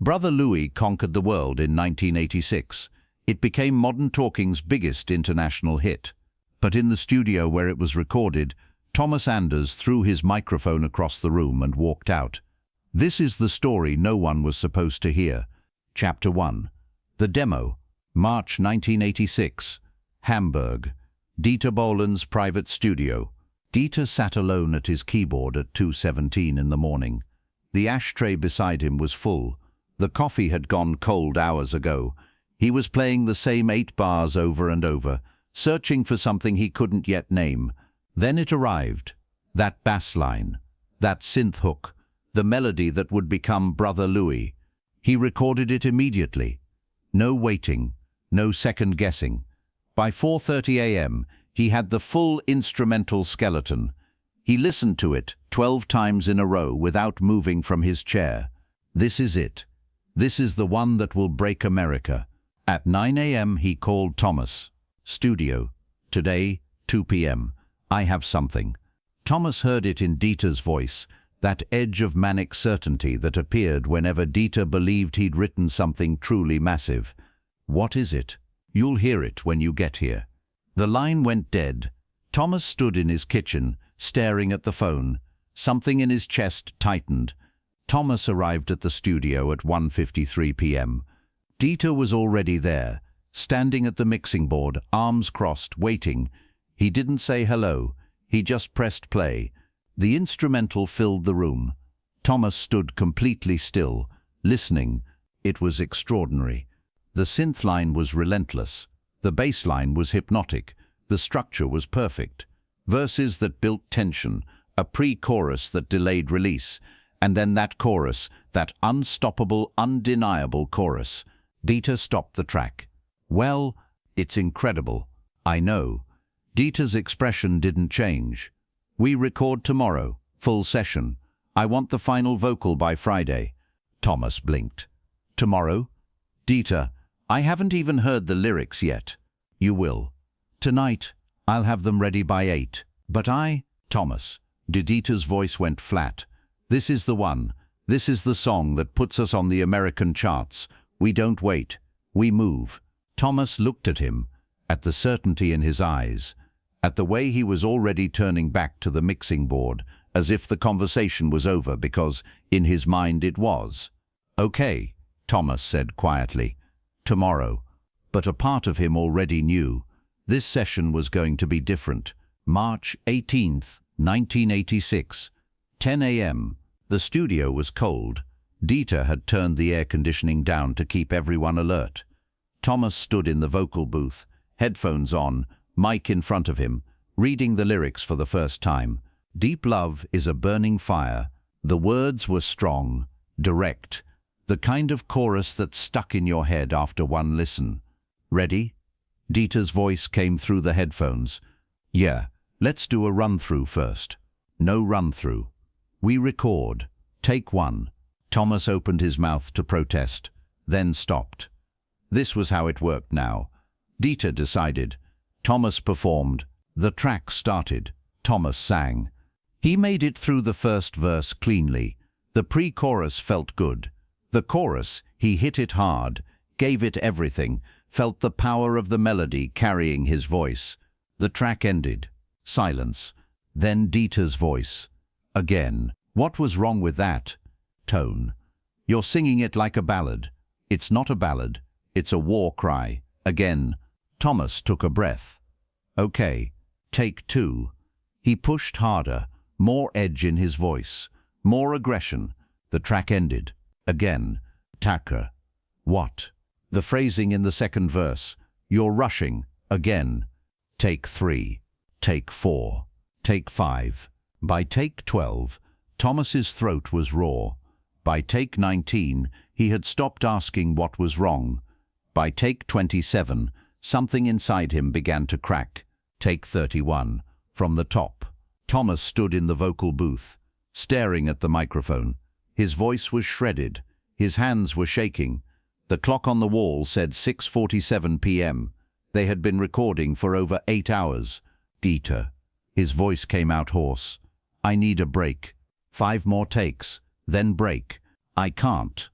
Brother Louie conquered the world in 1986. It became modern talking's biggest international hit. But in the studio where it was recorded, Thomas Anders threw his microphone across the room and walked out. This is the story no one was supposed to hear. Chapter 1. The Demo. March 1986. Hamburg. Dieter Bohlen's private studio. Dieter sat alone at his keyboard at 2:17 in the morning. The ashtray beside him was full. The coffee had gone cold hours ago. He was playing the same 8 bars over and over, searching for something he couldn't yet name. Then it arrived. That bass line. That synth hook. The melody that would become Brother Louie. He recorded it immediately. No waiting. No second guessing. By 4:30 a.m., he had the full instrumental skeleton. He listened to it 12 times in a row without moving from his chair. This is it. This is the one that will break America. At 9 a.m. he called Thomas. Studio. Today, 2 p.m. I have something. Thomas heard it in Dieter's voice, that edge of manic certainty that appeared whenever Dieter believed he'd written something truly massive. What is it? You'll hear it when you get here. The line went dead. Thomas stood in his kitchen, staring at the phone. Something in his chest tightened. Thomas arrived at the studio at 1:53 p.m. Dieter was already there, standing at the mixing board, arms crossed, waiting. He didn't say hello. He just pressed play. The instrumental filled the room. Thomas stood completely still, listening. It was extraordinary. The synth line was relentless. The bass line was hypnotic. The structure was perfect. Verses that built tension, a pre-chorus that delayed release, and then that chorus, that unstoppable, undeniable chorus. Dieter stopped the track. Well, it's incredible. I know. Dieter's expression didn't change. We record tomorrow, full session. I want the final vocal by Friday. Thomas blinked. Tomorrow? Dieter, I haven't even heard the lyrics yet. You will. Tonight, I'll have them ready by 8. But Thomas. Dieter's voice went flat. This is the one. This is the song that puts us on the American charts. We don't wait. We move. Thomas looked at him, at the certainty in his eyes, at the way he was already turning back to the mixing board, as if the conversation was over because, in his mind, it was. Okay, Thomas said quietly. Tomorrow. But a part of him already knew. This session was going to be different. March 18th, 1986. 10 a.m. The studio was cold. Dieter had turned the air conditioning down to keep everyone alert. Thomas stood in the vocal booth, headphones on, mic in front of him, reading the lyrics for the first time. Deep love is a burning fire. The words were strong, direct, the kind of chorus that stuck in your head after one listen. Ready? Dieter's voice came through the headphones. Yeah, let's do a run-through first. No run-through. We record. Take 1. Thomas opened his mouth to protest, then stopped. This was how it worked now. Dieter decided. Thomas performed. The track started. Thomas sang. He made it through the first verse cleanly. The pre-chorus felt good. The chorus, he hit it hard, gave it everything, felt the power of the melody carrying his voice. The track ended. Silence. Then Dieter's voice. Again. What was wrong with that? Tone. You're singing it like a ballad. It's not a ballad. It's a war cry. Again. Thomas took a breath. Okay. Take 2. He pushed harder. More edge in his voice. More aggression. The track ended. Again. Tacker. What? The phrasing in the second verse. You're rushing. Again. Take 3. Take 4. Take 5. By take 12, Thomas's throat was raw. By take 19, he had stopped asking what was wrong. By take 27, something inside him began to crack. Take 31. From the top. Thomas stood in the vocal booth, staring at the microphone. His voice was shredded. His hands were shaking. The clock on the wall said 6:47 p.m. They had been recording for over 8 hours. Dieter. His voice came out hoarse. I need a break. 5 more takes, then break. I can't.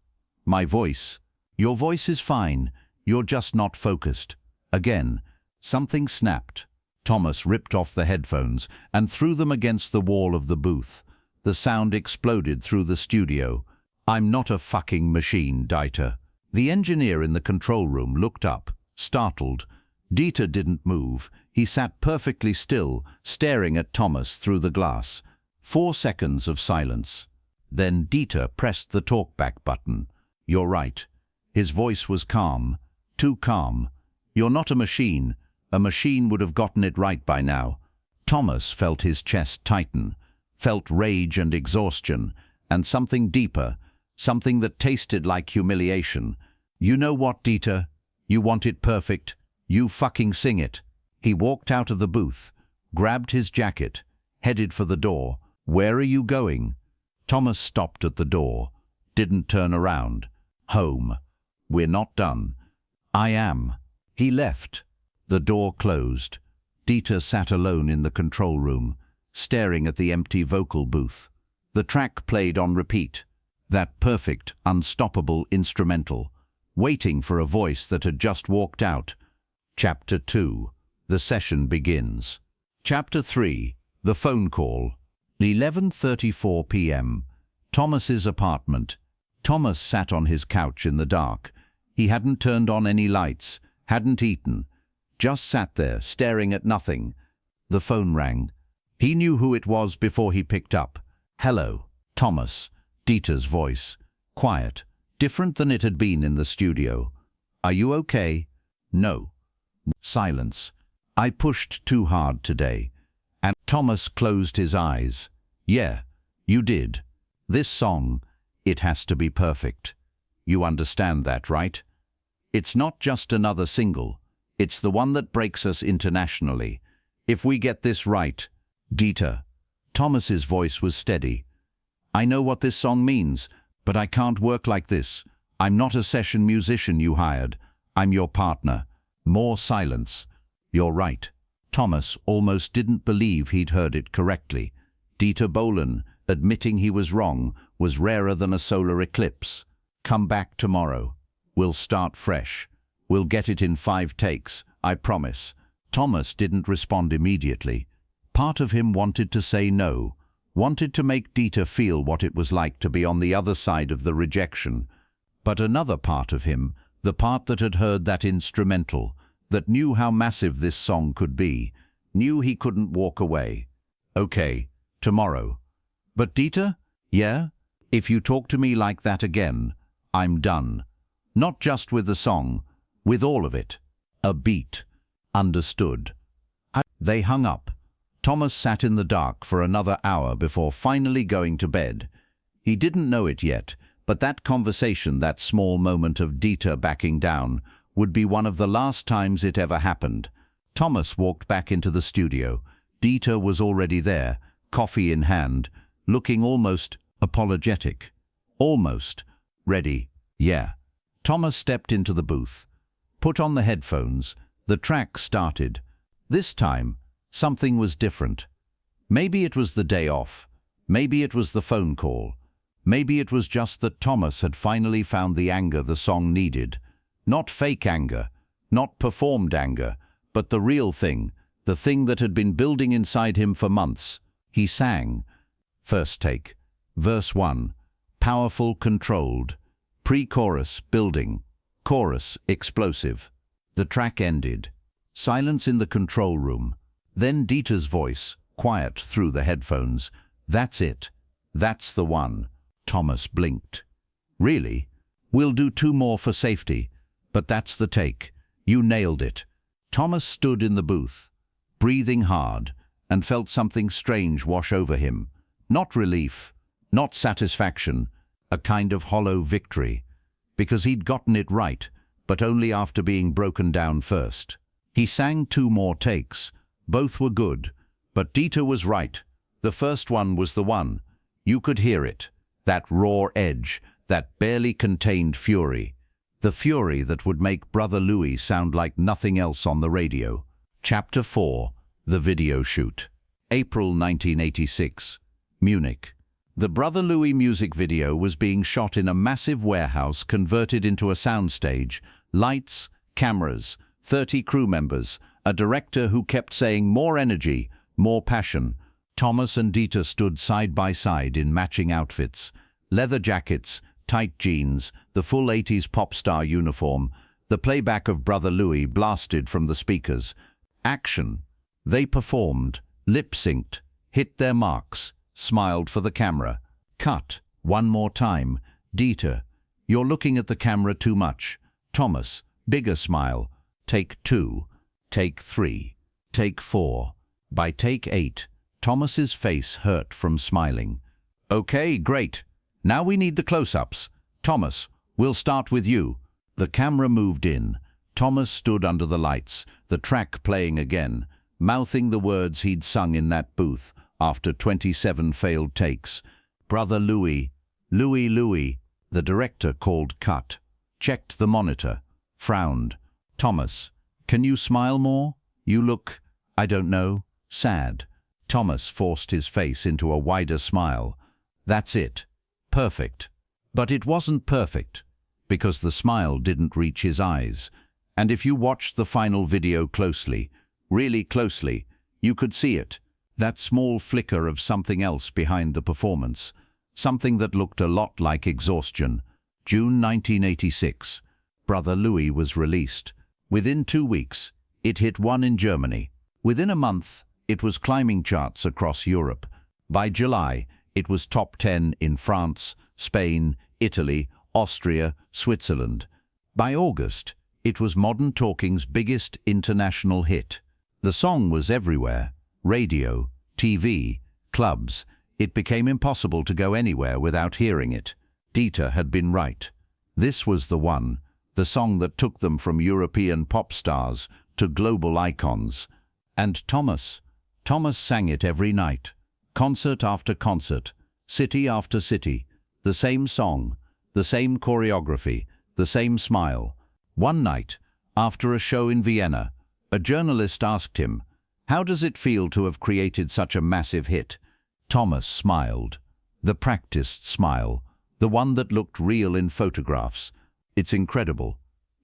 My voice. Your voice is fine. You're just not focused. Again. Something snapped. Thomas ripped off the headphones and threw them against the wall of the booth. The sound exploded through the studio. I'm not a fucking machine, Dieter. The engineer in the control room looked up, startled. Dieter didn't move. He sat perfectly still, staring at Thomas through the glass. 4 seconds of silence. Then Dieter pressed the talkback button. You're right. His voice was calm. Too calm. You're not a machine. A machine would have gotten it right by now. Thomas felt his chest tighten, felt rage and exhaustion, and something deeper, something that tasted like humiliation. You know what, Dieter? You want it perfect. You fucking sing it. He walked out of the booth, grabbed his jacket, headed for the door. Where are you going? Thomas stopped at the door, didn't turn around. Home. We're not done. I am. He left. The door closed. Dieter sat alone in the control room, staring at the empty vocal booth. The track played on repeat, that perfect, unstoppable instrumental, waiting for a voice that had just walked out. Chapter 2. The session begins. Chapter 3. The phone call. 11:34 p.m. Thomas's apartment. Thomas sat on his couch in the dark. He hadn't turned on any lights, hadn't eaten, just sat there, staring at nothing. The phone rang. He knew who it was before he picked up. Hello, Thomas. Dieter's voice. Quiet, different than it had been in the studio. Are you okay? No. Silence. I pushed too hard today. And Thomas closed his eyes. Yeah, you did. This song, it has to be perfect. You understand that, right? It's not just another single. It's the one that breaks us internationally. If we get this right, Dieter. Thomas's voice was steady. I know what this song means, but I can't work like this. I'm not a session musician you hired. I'm your partner. More silence. You're right. Thomas almost didn't believe he'd heard it correctly. Dieter Bohlen, admitting he was wrong, was rarer than a solar eclipse. Come back tomorrow. We'll start fresh. We'll get it in 5 takes, I promise. Thomas didn't respond immediately. Part of him wanted to say no, wanted to make Dieter feel what it was like to be on the other side of the rejection. But another part of him, the part that had heard that instrumental, that knew how massive this song could be, knew he couldn't walk away. Okay, tomorrow. But Dieter? Yeah? If you talk to me like that again, I'm done. Not just with the song, with all of it. A beat. Understood. They hung up. Thomas sat in the dark for another hour before finally going to bed. He didn't know it yet, but that conversation, that small moment of Dieter backing down, would be one of the last times it ever happened. Thomas walked back into the studio. Dieter was already there, coffee in hand, looking almost apologetic. Almost. Ready. Yeah. Thomas stepped into the booth, put on the headphones. The track started. This time, something was different. Maybe it was the day off. Maybe it was the phone call. Maybe it was just that Thomas had finally found the anger the song needed. Not fake anger, not performed anger, but the real thing, the thing that had been building inside him for months. He sang. First take. Verse 1. Powerful, controlled. Pre-chorus, building. Chorus, explosive. The track ended. Silence in the control room. Then Dieter's voice, quiet through the headphones. That's it. That's the one. Thomas blinked. Really? We'll do 2 more for safety. But that's the take. You nailed it. Thomas stood in the booth, breathing hard, and felt something strange wash over him. Not relief, not satisfaction, a kind of hollow victory. Because he'd gotten it right, but only after being broken down first. He sang 2 more takes. Both were good, but Dieter was right. The first one was the one. You could hear it. That raw edge, that barely contained fury. The fury that would make Brother Louie sound like nothing else on the radio. Chapter 4. The video shoot. April 1986. Munich. The Brother Louie music video was being shot in a massive warehouse converted into a soundstage, lights, cameras, 30 crew members, a director who kept saying more energy, more passion. Thomas and Dieter stood side by side in matching outfits, leather jackets, tight jeans, the full 80s pop star uniform. The playback of Brother Louie blasted from the speakers. Action. They performed, lip-synced, hit their marks, smiled for the camera. Cut. One more time. Dieter, you're looking at the camera too much. Thomas, bigger smile. Take 2. Take 3. Take 4. By take 8, Thomas's face hurt from smiling. Okay, great. Now we need the close-ups. Thomas, we'll start with you. The camera moved in. Thomas stood under the lights, the track playing again, mouthing the words he'd sung in that booth after 27 failed takes. Brother Louie, Louie, Louie. The director called cut, checked the monitor, frowned. Thomas, can you smile more? You look, I don't know, sad. Thomas forced his face into a wider smile. That's it. Perfect. But it wasn't perfect, because the smile didn't reach his eyes. And if you watched the final video closely, really closely, you could see it. That small flicker of something else behind the performance. Something that looked a lot like exhaustion. June 1986. Brother Louie was released. Within 2 weeks, it hit 1 in Germany. Within a month, it was climbing charts across Europe. By July, it was top 10 in France, Spain, Italy, Austria, Switzerland. By August, it was Modern Talking's biggest international hit. The song was everywhere. Radio, TV, clubs. It became impossible to go anywhere without hearing it. Dieter had been right. This was the one, the song that took them from European pop stars to global icons. And Thomas sang it every night. Concert after concert, city after city, the same song, the same choreography, the same smile. One night, after a show in Vienna, a journalist asked him, "How does it feel to have created such a massive hit?" Thomas smiled. The practiced smile, the one that looked real in photographs. It's incredible.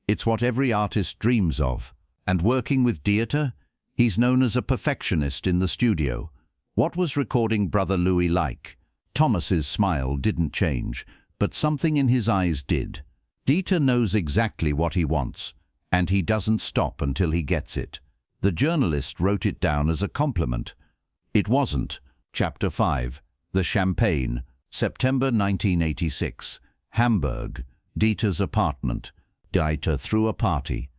It's what every artist dreams of. And working with Dieter, he's known as a perfectionist in the studio. What was recording Brother Louie like? Thomas's smile didn't change, but something in his eyes did. Dieter knows exactly what he wants, and he doesn't stop until he gets it. The journalist wrote it down as a compliment. It wasn't. Chapter 5. The Champagne. September 1986. Hamburg. Dieter's apartment. Dieter threw a party.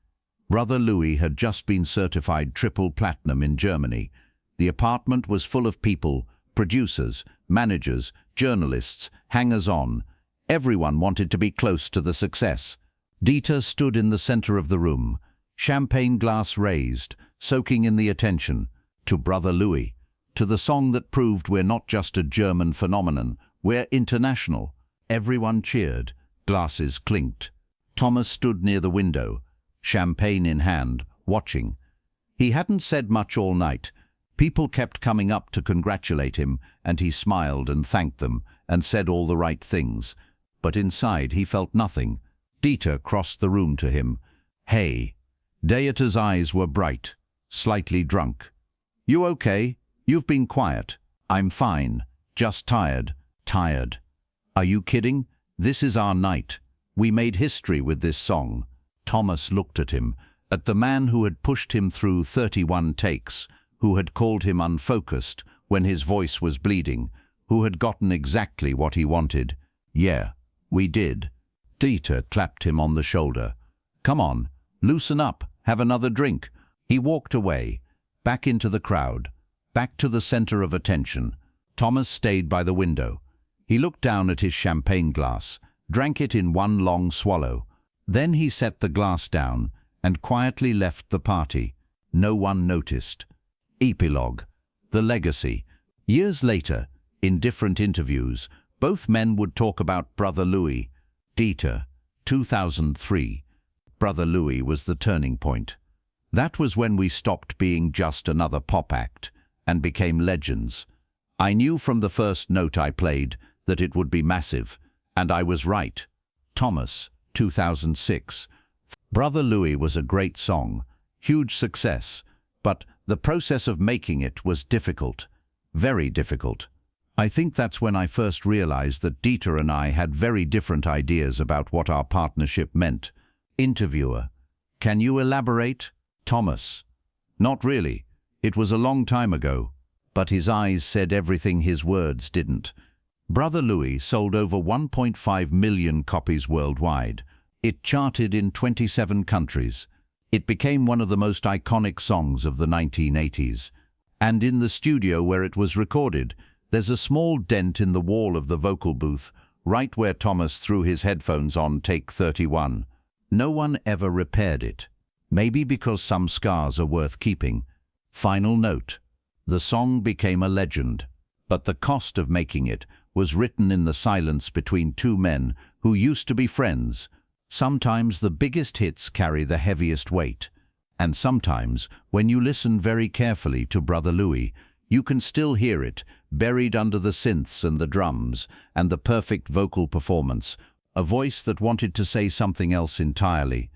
Brother Louie had just been certified triple platinum in Germany. The apartment was full of people, producers, managers, journalists, hangers-on. Everyone wanted to be close to the success. Dieter stood in the center of the room, champagne glass raised, soaking in the attention. To Brother Louie, to the song that proved we're not just a German phenomenon, we're international. Everyone cheered, glasses clinked. Thomas stood near the window, champagne in hand, watching. He hadn't said much all night. People kept coming up to congratulate him, and he smiled and thanked them, and said all the right things. But inside he felt nothing. Dieter crossed the room to him. "Hey." Dieter's eyes were bright, slightly drunk. "You okay? You've been quiet." "I'm fine. Just tired." "Tired? Are you kidding? This is our night. We made history with this song." Thomas looked at him, at the man who had pushed him through 31 takes, who had called him unfocused when his voice was bleeding, who had gotten exactly what he wanted. "Yeah, we did." Dieter clapped him on the shoulder. "Come on, loosen up, have another drink." He walked away, back into the crowd, back to the center of attention. Thomas stayed by the window. He looked down at his champagne glass, drank it in one long swallow. Then he set the glass down and quietly left the party. No one noticed. Epilogue. The legacy. Years later, in different interviews, both men would talk about Brother Louie. Dieter, 2003. Brother Louie was the turning point. That was when we stopped being just another pop act and became legends. I knew from the first note I played that it would be massive, and I was right. Thomas, 2006. Brother Louie was a great song, huge success, but the process of making it was difficult, very difficult. I think that's when I first realized that Dieter and I had very different ideas about what our partnership meant. Interviewer: can you elaborate? Thomas: not really. It was a long time ago, but his eyes said everything his words didn't. Brother Louie sold over 1.5 million copies worldwide. It charted in 27 countries. It became one of the most iconic songs of the 1980s. And in the studio where it was recorded, there's a small dent in the wall of the vocal booth, right where Thomas threw his headphones on take 31. No one ever repaired it. Maybe because some scars are worth keeping. Final note: the song became a legend, but the cost of making it was written in the silence between two men who used to be friends. Sometimes the biggest hits carry the heaviest weight, and sometimes, when you listen very carefully to Brother Louie, you can still hear it, buried under the synths and the drums, and the perfect vocal performance, a voice that wanted to say something else entirely.